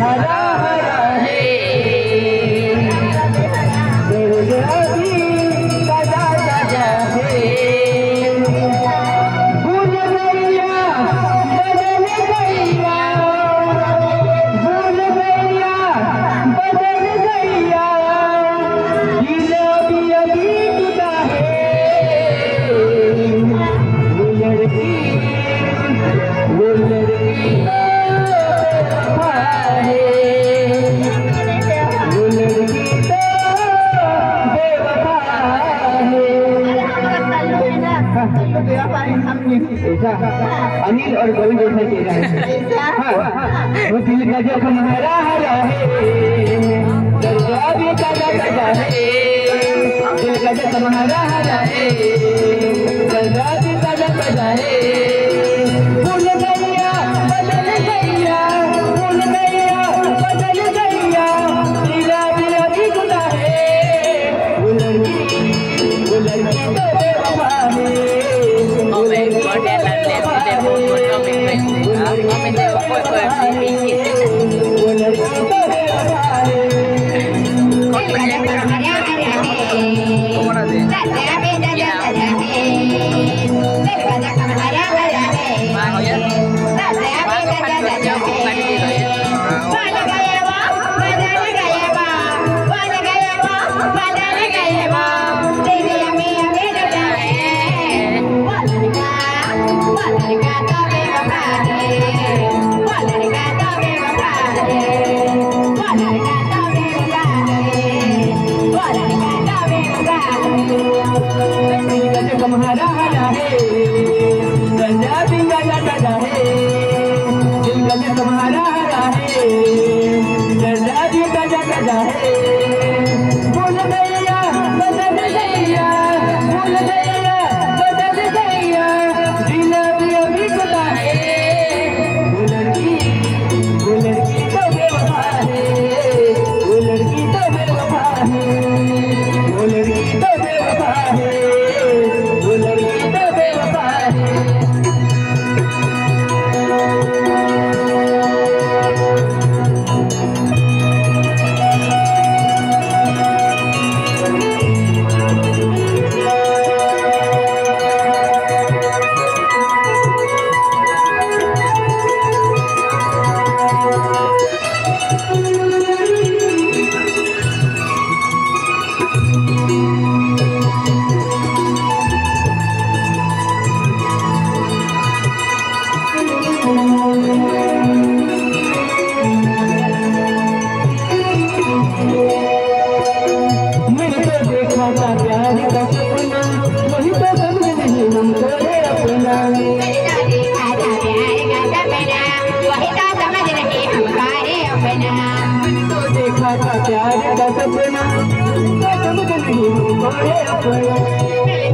हरा हरा है, दर्द अभी ताजा ताजा है। भूल गैया बदल गैया, भूल गैया बदल गैया, दिल अभी अभी टूटा है। वो लड़की अनिल और गोविंद जैसा कह रहा है। वो दिल का जख्म हरा हरा है, दर्द अभी ताजा ताजा है। दिल का जख्म हरा हरा है, दर्द अभी ताजा ताजा है। भूल गैया बदल गैया, भूल गैया बदल गैया, दिल अभी अभी टूटा है। वो लड़की तो बेवफा है। हरा हरा है, गंजा भी गंजा गंजा है। दिल का जख्म हरा हरा है, गंजा भी गंजा गंजा है। भूल गैया बदल गैया, भूल गैया बदल गैया, दिल अभी अभी टूटा है। वो लड़की तो बेवफा है, वो लड़की तो बेवफा है, वो लड़की तो बेवफा है। प्यार का सपना समझ नहीं मोरे अपना, प्यार का सपना वही तो समझ नहीं मोरे अपना। बदल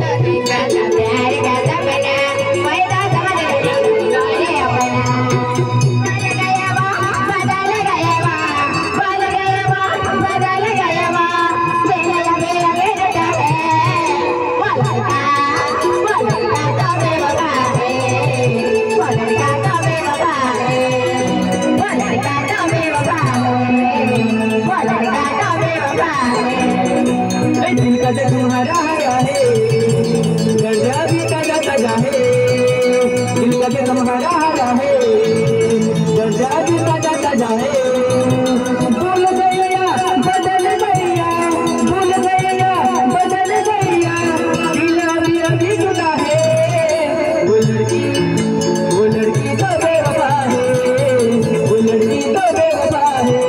गया बदल गया बदल गया, मेरा मेरा बेटा है। वो लड़का तो बेवफा है, वो लड़का तो बेवफा है, वो लड़का तो बेवफा है। दिल का जख्म हरा हरा है, गंजा भी ताजा ताजा है। दिल का जख्म हरा हरा है, गंजा भी ताजा ताजा है। भूल गैया बदल गैया, भूल गैया बदल गैया, दिल अभी अभी टूटा है। वो लड़की तो बेवफा है, वो लड़की तो बेवफा है।